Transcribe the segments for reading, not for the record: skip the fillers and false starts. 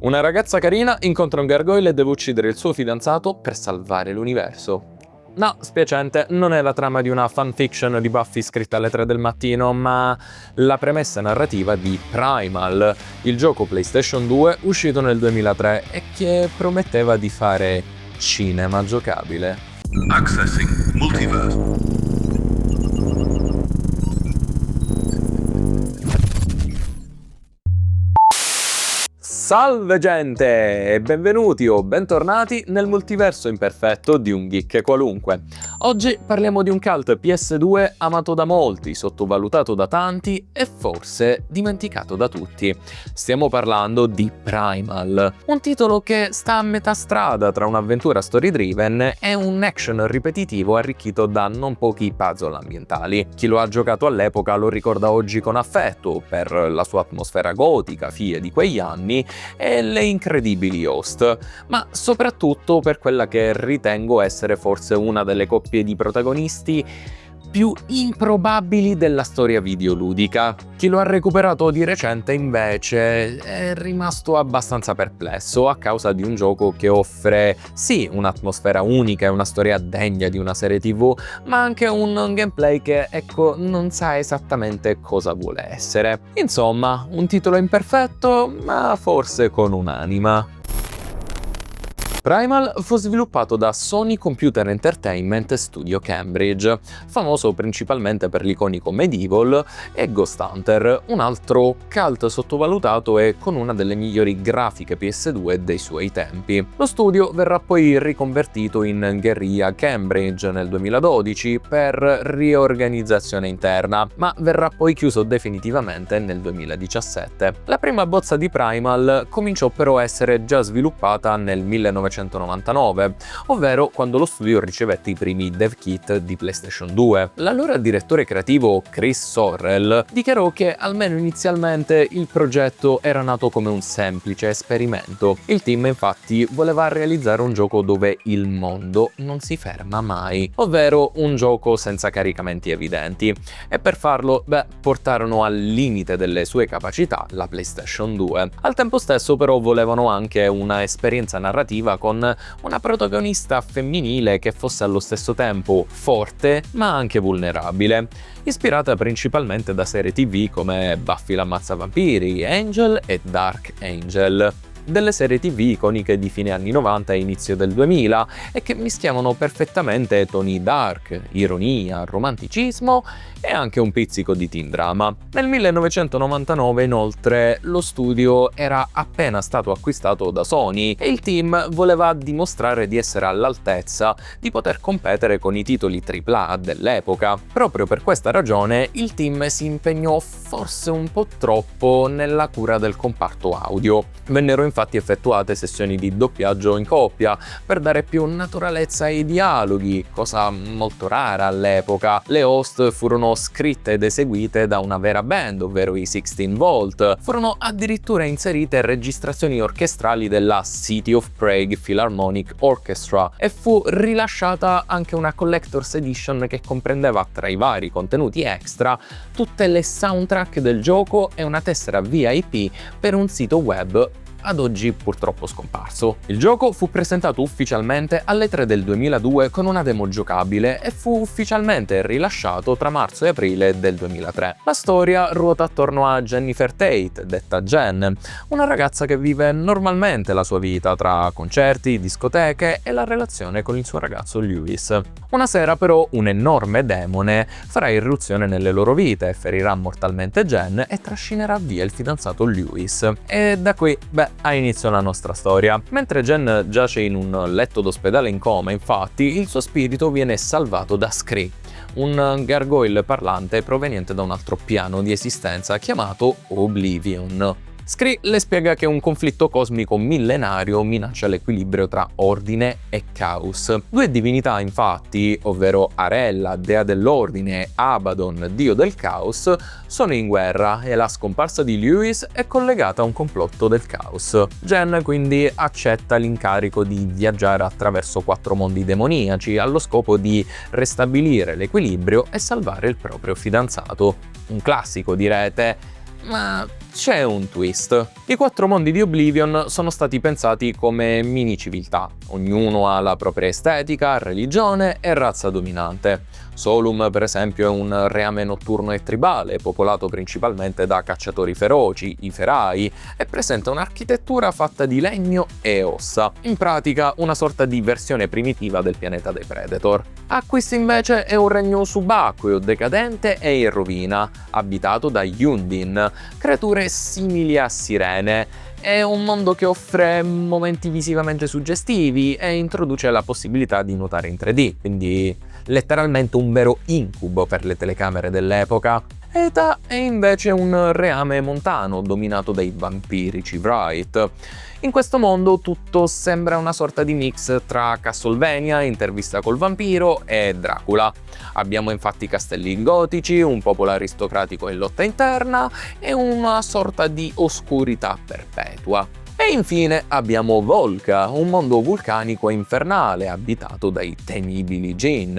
Una ragazza carina incontra un gargoyle e deve uccidere il suo fidanzato per salvare l'universo. No, spiacente, non è la trama di una fanfiction di Buffy scritta alle 3 del mattino, ma la premessa narrativa di Primal, il gioco PlayStation 2 uscito nel 2003 e che prometteva di fare cinema giocabile. Accessing Multiverse. Salve gente e benvenuti o bentornati nel multiverso imperfetto di un geek qualunque. Oggi parliamo di un cult PS2 amato da molti, sottovalutato da tanti e forse dimenticato da tutti. Stiamo parlando di Primal, un titolo che sta a metà strada tra un'avventura story-driven e un action ripetitivo arricchito da non pochi puzzle ambientali. Chi lo ha giocato all'epoca lo ricorda oggi con affetto per la sua atmosfera gotica, figlia di quegli anni, e le incredibili host, ma soprattutto per quella che ritengo essere forse una delle coppie di protagonisti più improbabili della storia videoludica. Chi lo ha recuperato di recente invece è rimasto abbastanza perplesso a causa di un gioco che offre sì un'atmosfera unica e una storia degna di una serie TV, ma anche un gameplay che non sa esattamente cosa vuole essere. Insomma, un titolo imperfetto, ma forse con un'anima. Primal fu sviluppato da Sony Computer Entertainment Studio Cambridge, famoso principalmente per l'iconico Medieval e Ghost Hunter, un altro cult sottovalutato e con una delle migliori grafiche PS2 dei suoi tempi. Lo studio verrà poi riconvertito in Guerrilla Cambridge nel 2012 per riorganizzazione interna, ma verrà poi chiuso definitivamente nel 2017. La prima bozza di Primal cominciò però a essere già sviluppata nel 1999, ovvero quando lo studio ricevette i primi dev kit di PlayStation 2. L'allora direttore creativo Chris Sorrell dichiarò che almeno inizialmente il progetto era nato come un semplice esperimento. Il team infatti voleva realizzare un gioco dove il mondo non si ferma mai, ovvero un gioco senza caricamenti evidenti, e per farlo, portarono al limite delle sue capacità la PlayStation 2. Al tempo stesso però volevano anche una esperienza narrativa con una protagonista femminile che fosse allo stesso tempo forte ma anche vulnerabile, ispirata principalmente da serie TV come Buffy l'Ammazza-Vampiri, Angel e Dark Angel. Delle serie TV iconiche di fine anni 90 e inizio del 2000 e che mischiavano perfettamente toni dark, ironia, romanticismo e anche un pizzico di teen drama. Nel 1999 inoltre lo studio era appena stato acquistato da Sony e il team voleva dimostrare di essere all'altezza di poter competere con i titoli AAA dell'epoca. Proprio per questa ragione il team si impegnò forse un po' troppo nella cura del comparto audio. Vennero infatti effettuate sessioni di doppiaggio in coppia per dare più naturalezza ai dialoghi, cosa molto rara all'epoca. Le host furono scritte ed eseguite da una vera band, ovvero i 16 Volt. Furono addirittura inserite registrazioni orchestrali della City of Prague Philharmonic Orchestra e fu rilasciata anche una Collector's Edition che comprendeva tra i vari contenuti extra tutte le soundtrack del gioco e una tessera VIP per un sito web ad oggi purtroppo scomparso. Il gioco fu presentato ufficialmente alle 3 del 2002 con una demo giocabile e fu ufficialmente rilasciato tra marzo e aprile del 2003. La storia ruota attorno a Jennifer Tate, detta Jen, una ragazza che vive normalmente la sua vita tra concerti, discoteche e la relazione con il suo ragazzo Lewis. Una sera però un enorme demone farà irruzione nelle loro vite, ferirà mortalmente Jen e trascinerà via il fidanzato Lewis. E da qui, ha inizio la nostra storia. Mentre Jen giace in un letto d'ospedale in coma, infatti, il suo spirito viene salvato da Scree, un gargoyle parlante proveniente da un altro piano di esistenza chiamato Oblivion. Scree le spiega che un conflitto cosmico millenario minaccia l'equilibrio tra ordine e caos. Due divinità infatti, ovvero Arella, dea dell'ordine, e Abaddon, dio del caos, sono in guerra e la scomparsa di Lewis è collegata a un complotto del caos. Jen quindi accetta l'incarico di viaggiare attraverso 4 mondi demoniaci allo scopo di restabilire l'equilibrio e salvare il proprio fidanzato. Un classico direte, ma c'è un twist. I 4 mondi di Oblivion sono stati pensati come mini civiltà. Ognuno ha la propria estetica, religione e razza dominante. Solum, per esempio, è un reame notturno e tribale, popolato principalmente da cacciatori feroci, i Ferai, e presenta un'architettura fatta di legno e ossa, in pratica una sorta di versione primitiva del pianeta dei Predator. Aquis invece è un regno subacqueo, decadente e in rovina, abitato dagli Undin, creature simili a sirene. È un mondo che offre momenti visivamente suggestivi e introduce la possibilità di nuotare in 3D, quindi letteralmente un vero incubo per le telecamere dell'epoca. Eta è invece un reame montano dominato dai vampirici Wright. In questo mondo tutto sembra una sorta di mix tra Castlevania, Intervista col vampiro e Dracula. Abbiamo infatti castelli gotici, un popolo aristocratico in lotta interna e una sorta di oscurità perpetua. E infine abbiamo Volca, un mondo vulcanico e infernale abitato dai temibili Jinn.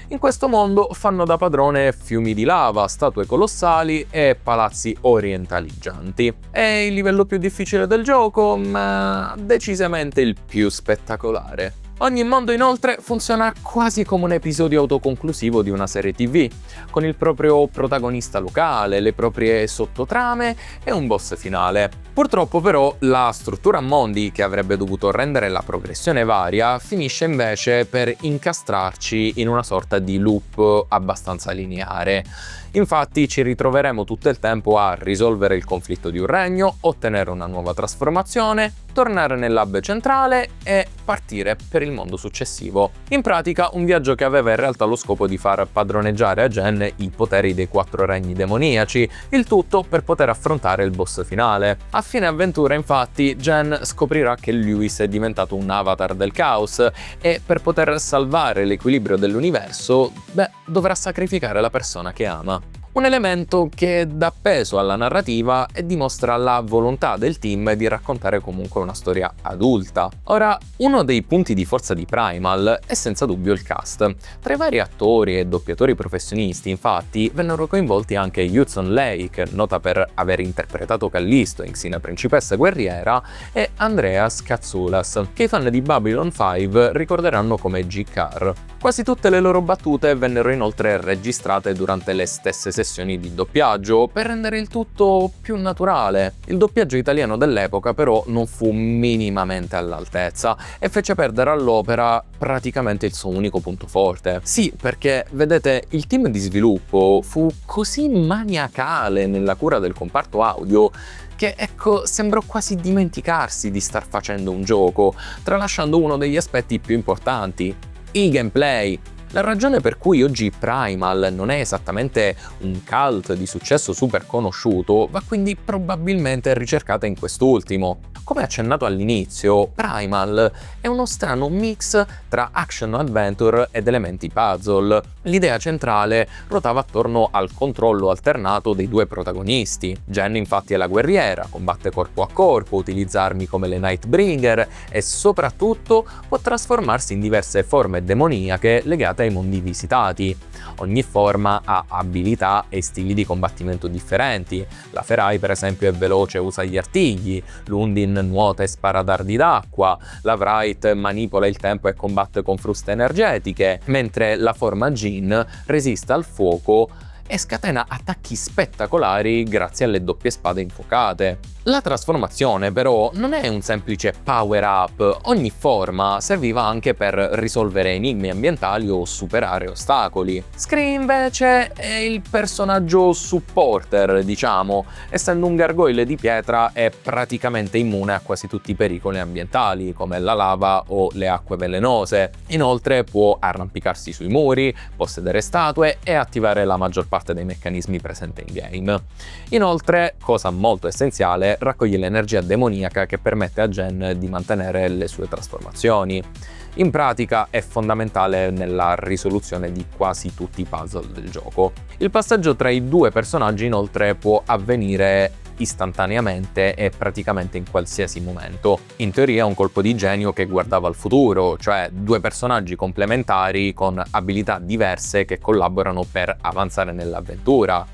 In questo mondo fanno da padrone fiumi di lava, statue colossali e palazzi orientaleggianti. È il livello più difficile del gioco, ma decisamente il più spettacolare. Ogni mondo inoltre funziona quasi come un episodio autoconclusivo di una serie TV, con il proprio protagonista locale, le proprie sottotrame e un boss finale. Purtroppo però la struttura a mondi, che avrebbe dovuto rendere la progressione varia, finisce invece per incastrarci in una sorta di loop abbastanza lineare. Infatti ci ritroveremo tutto il tempo a risolvere il conflitto di un regno, ottenere una nuova trasformazione, tornare nel hub centrale e partire per il mondo successivo. In pratica un viaggio che aveva in realtà lo scopo di far padroneggiare a Jen i poteri dei 4 regni demoniaci, il tutto per poter affrontare il boss finale. A fine avventura infatti Jen scoprirà che Lewis è diventato un avatar del caos e per poter salvare l'equilibrio dell'universo, dovrà sacrificare la persona che ama. Un elemento che dà peso alla narrativa e dimostra la volontà del team di raccontare comunque una storia adulta. Ora, uno dei punti di forza di Primal è senza dubbio il cast. Tra i vari attori e doppiatori professionisti, infatti, vennero coinvolti anche Hudson Lake, nota per aver interpretato Callisto in Xena Principessa Guerriera, e Andreas Katsoulas, che i fan di Babylon 5 ricorderanno come G-Car. Quasi tutte le loro battute vennero inoltre registrate durante le stesse sessioni di doppiaggio per rendere il tutto più naturale. Il doppiaggio italiano dell'epoca però non fu minimamente all'altezza e fece perdere all'opera praticamente il suo unico punto forte. Sì, perché vedete, il team di sviluppo fu così maniacale nella cura del comparto audio che sembrò quasi dimenticarsi di star facendo un gioco, tralasciando uno degli aspetti più importanti: il gameplay. La ragione per cui oggi Primal non è esattamente un cult di successo super conosciuto va quindi probabilmente ricercata in quest'ultimo. Come accennato all'inizio, Primal è uno strano mix tra action adventure ed elementi puzzle. L'idea centrale ruotava attorno al controllo alternato dei due protagonisti. Jen infatti è la guerriera, combatte corpo a corpo, utilizza armi come le Nightbringer e soprattutto può trasformarsi in diverse forme demoniache legate ai mondi visitati. Ogni forma ha abilità e stili di combattimento differenti. La Ferai per esempio è veloce e usa gli artigli, l'Undin nuota e spara dardi d'acqua, la Wright manipola il tempo e combatte con fruste energetiche, mentre la forma Jinn resiste al fuoco e scatena attacchi spettacolari grazie alle doppie spade infuocate. La trasformazione però non è un semplice power up, ogni forma serviva anche per risolvere enigmi ambientali o superare ostacoli. Scree invece è il personaggio supporter, diciamo, essendo un gargoyle di pietra è praticamente immune a quasi tutti i pericoli ambientali come la lava o le acque velenose. Inoltre può arrampicarsi sui muri, possedere statue e attivare la maggior parte dei meccanismi presenti in game. Inoltre, cosa molto essenziale, raccoglie l'energia demoniaca che permette a Jen di mantenere le sue trasformazioni. In pratica è fondamentale nella risoluzione di quasi tutti i puzzle del gioco. Il passaggio tra i due personaggi inoltre può avvenire istantaneamente e praticamente in qualsiasi momento. In teoria è un colpo di genio che guardava al futuro, cioè due personaggi complementari con abilità diverse che collaborano per avanzare nell'avventura.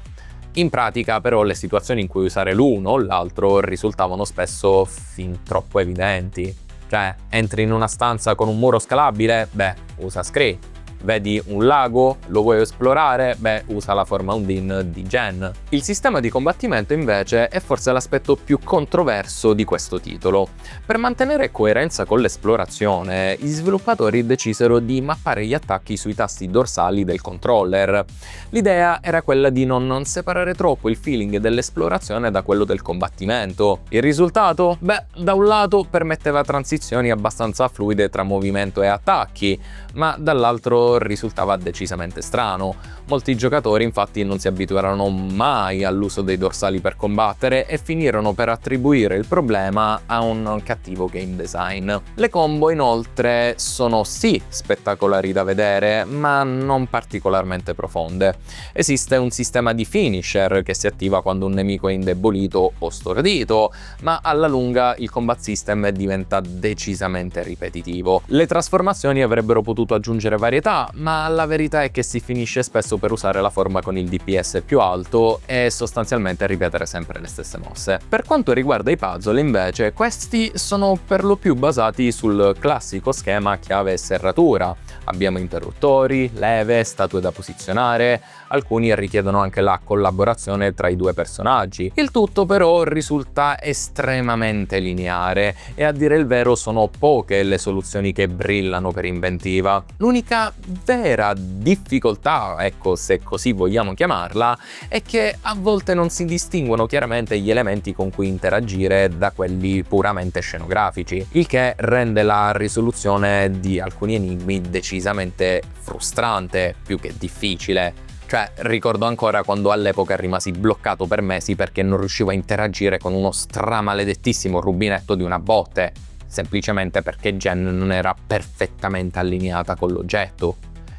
In pratica però le situazioni in cui usare l'uno o l'altro risultavano spesso fin troppo evidenti. Cioè, entri in una stanza con un muro scalabile? Beh, usa Scree. Vedi un lago? Lo vuoi esplorare? Beh, usa la forma Undine di Gen. Il sistema di combattimento invece è forse l'aspetto più controverso di questo titolo. Per mantenere coerenza con l'esplorazione, gli sviluppatori decisero di mappare gli attacchi sui tasti dorsali del controller. L'idea era quella di non separare troppo il feeling dell'esplorazione da quello del combattimento. Il risultato? Beh, da un lato permetteva transizioni abbastanza fluide tra movimento e attacchi, ma dall'altro risultava decisamente strano. Molti giocatori infatti non si abituarono mai all'uso dei dorsali per combattere e finirono per attribuire il problema a un cattivo game design. Le combo inoltre sono sì spettacolari da vedere, ma non particolarmente profonde. Esiste un sistema di finisher che si attiva quando un nemico è indebolito o stordito, ma alla lunga il combat system diventa decisamente ripetitivo. Le trasformazioni avrebbero potuto aggiungere varietà, ma la verità è che si finisce spesso per usare la forma con il DPS più alto e sostanzialmente ripetere sempre le stesse mosse. Per quanto riguarda i puzzle invece, questi sono per lo più basati sul classico schema chiave e serratura. Abbiamo interruttori, leve, statue da posizionare, alcuni richiedono anche la collaborazione tra i due personaggi. Il tutto però risulta estremamente lineare e a dire il vero sono poche le soluzioni che brillano per inventiva. L'unica vera difficoltà, ecco se così vogliamo chiamarla, è che a volte non si distinguono chiaramente gli elementi con cui interagire da quelli puramente scenografici, il che rende la risoluzione di alcuni enigmi decisamente frustrante più che difficile. Cioè, ricordo ancora quando all'epoca rimasi bloccato per mesi perché non riuscivo a interagire con uno stramaledettissimo rubinetto di una botte, semplicemente perché Gen non era perfettamente allineata con l'oggetto.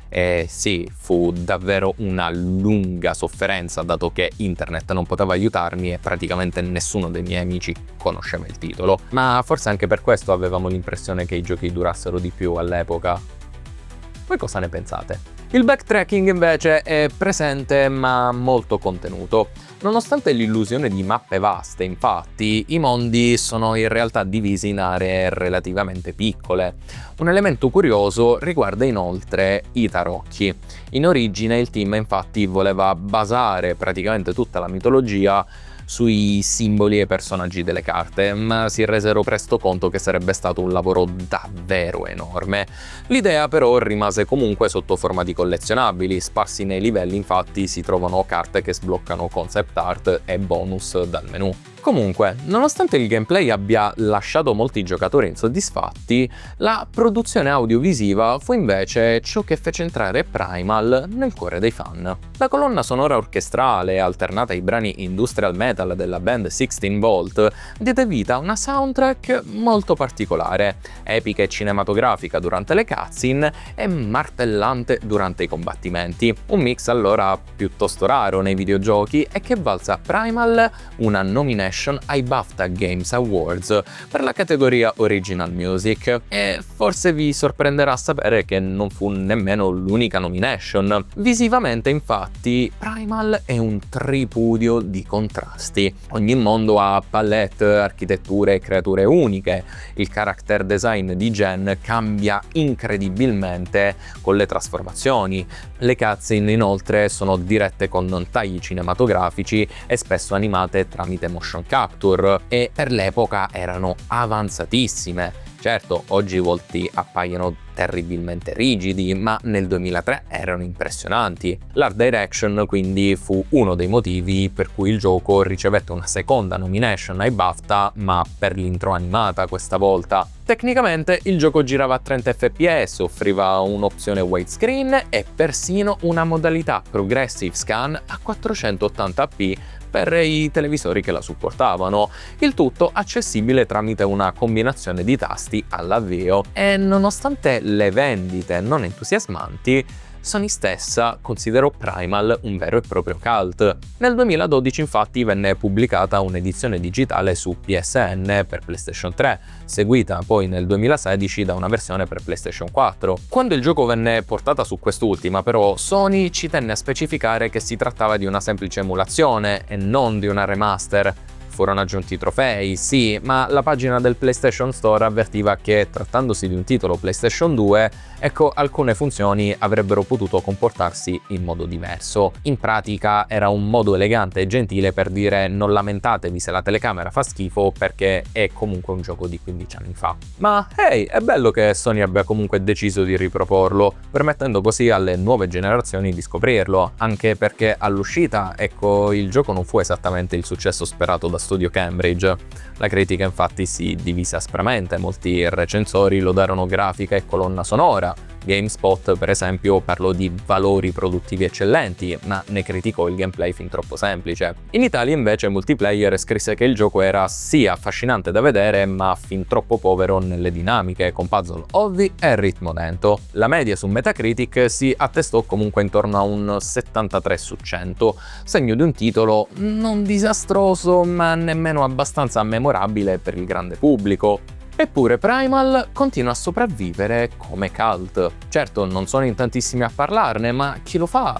E sì, fu davvero una lunga sofferenza, dato che internet non poteva aiutarmi e praticamente nessuno dei miei amici conosceva il titolo. Ma forse anche per questo avevamo l'impressione che i giochi durassero di più all'epoca. Voi cosa ne pensate? Il backtracking invece è presente ma molto contenuto. Nonostante l'illusione di mappe vaste, infatti, i mondi sono in realtà divisi in aree relativamente piccole. Un elemento curioso riguarda inoltre i tarocchi. In origine il team infatti voleva basare praticamente tutta la mitologia sui simboli e personaggi delle carte, ma si resero presto conto che sarebbe stato un lavoro davvero enorme. L'idea però rimase comunque sotto forma di collezionabili, sparsi nei livelli infatti si trovano carte che sbloccano concept art e bonus dal menu. Comunque, nonostante il gameplay abbia lasciato molti giocatori insoddisfatti, la produzione audiovisiva fu invece ciò che fece entrare Primal nel cuore dei fan. La colonna sonora orchestrale, alternata ai brani industrial metal della band 16 Volt, diede vita a una soundtrack molto particolare, epica e cinematografica durante le cutscene e martellante durante i combattimenti. Un mix allora piuttosto raro nei videogiochi e che valsa a Primal una nomination ai BAFTA Games Awards per la categoria Original Music. E forse vi sorprenderà sapere che non fu nemmeno l'unica nomination. Visivamente infatti Primal è un tripudio di contrasti. Ogni mondo ha palette, architetture e creature uniche. Il character design di Gen cambia incredibilmente con le trasformazioni. Le cutscene inoltre sono dirette con tagli cinematografici e spesso animate tramite motion capture e per l'epoca erano avanzatissime. Certo, oggi i volti appaiono terribilmente rigidi, ma nel 2003 erano impressionanti. L'art direction quindi fu uno dei motivi per cui il gioco ricevette una seconda nomination ai BAFTA, ma per l'intro animata questa volta. Tecnicamente il gioco girava a 30 fps, offriva un'opzione widescreen e persino una modalità progressive scan a 480p per i televisori che la supportavano, il tutto accessibile tramite una combinazione di tasti all'avvio. E nonostante le vendite non entusiasmanti, Sony stessa considerò Primal un vero e proprio cult. Nel 2012 infatti venne pubblicata un'edizione digitale su PSN per PlayStation 3, seguita poi nel 2016 da una versione per PlayStation 4. Quando il gioco venne portata su quest'ultima però, Sony ci tenne a specificare che si trattava di una semplice emulazione e non di una remaster. Furono aggiunti trofei, sì, ma la pagina del PlayStation Store avvertiva che, trattandosi di un titolo PlayStation 2, alcune funzioni avrebbero potuto comportarsi in modo diverso. In pratica era un modo elegante e gentile per dire non lamentatevi se la telecamera fa schifo perché è comunque un gioco di 15 anni fa. Ma hey, è bello che Sony abbia comunque deciso di riproporlo, permettendo così alle nuove generazioni di scoprirlo, anche perché all'uscita, il gioco non fu esattamente il successo sperato da Studio Cambridge. La critica infatti si divise aspramente, molti recensori lodarono grafica e colonna sonora. GameSpot, per esempio, parlò di valori produttivi eccellenti, ma ne criticò il gameplay fin troppo semplice. In Italia invece Multiplayer scrisse che il gioco era sì affascinante da vedere, ma fin troppo povero nelle dinamiche, con puzzle ovvi e ritmo lento. La media su Metacritic si attestò comunque intorno a un 73 su 100, segno di un titolo non disastroso, ma nemmeno abbastanza memorabile per il grande pubblico. Eppure Primal continua a sopravvivere come cult. Certo, non sono in tantissimi a parlarne, ma chi lo fa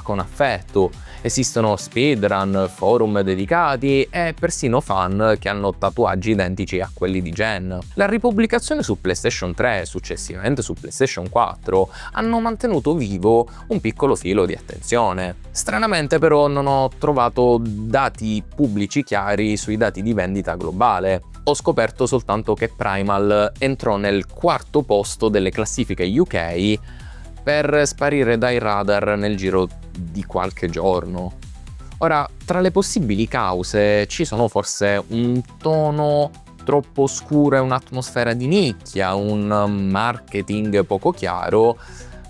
con affetto. Esistono speedrun, forum dedicati e persino fan che hanno tatuaggi identici a quelli di Gen. La ripubblicazione su PlayStation 3 e successivamente su PlayStation 4 hanno mantenuto vivo un piccolo filo di attenzione. Stranamente però non ho trovato dati pubblici chiari sui dati di vendita globale. Ho scoperto soltanto che Primal entrò nel 4° posto delle classifiche UK per sparire dai radar nel giro di qualche giorno. Ora, tra le possibili cause ci sono forse un tono troppo scuro e un'atmosfera di nicchia, un marketing poco chiaro,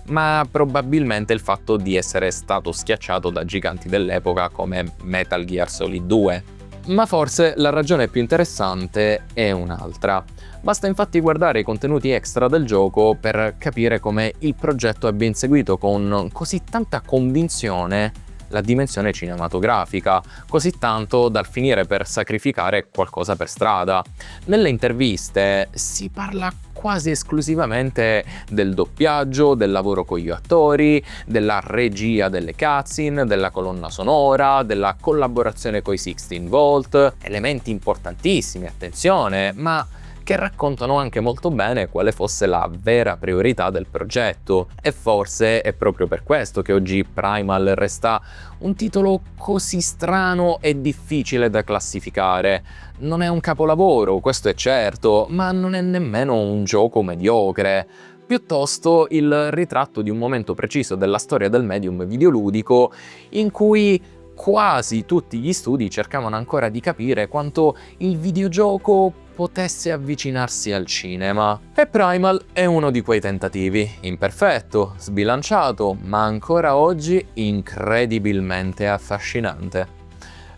ma probabilmente il fatto di essere stato schiacciato da giganti dell'epoca come Metal Gear Solid 2. Ma forse la ragione più interessante è un'altra. Basta infatti guardare i contenuti extra del gioco per capire come il progetto abbia inseguito con così tanta convinzione la dimensione cinematografica, così tanto dal finire per sacrificare qualcosa per strada. Nelle interviste si parla quasi esclusivamente del doppiaggio, del lavoro con gli attori, della regia delle cutscene, della colonna sonora, della collaborazione coi 16 Volt, elementi importantissimi, attenzione, ma che raccontano anche molto bene quale fosse la vera priorità del progetto. E forse è proprio per questo che oggi Primal resta un titolo così strano e difficile da classificare. Non è un capolavoro, questo è certo, ma non è nemmeno un gioco mediocre. Piuttosto il ritratto di un momento preciso della storia del medium videoludico in cui quasi tutti gli studi cercavano ancora di capire quanto il videogioco potesse avvicinarsi al cinema. E Primal è uno di quei tentativi, imperfetto, sbilanciato, ma ancora oggi incredibilmente affascinante.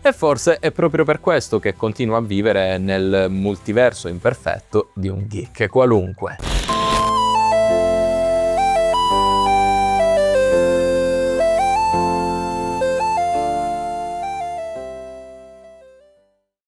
E forse è proprio per questo che continua a vivere nel multiverso imperfetto di un geek qualunque.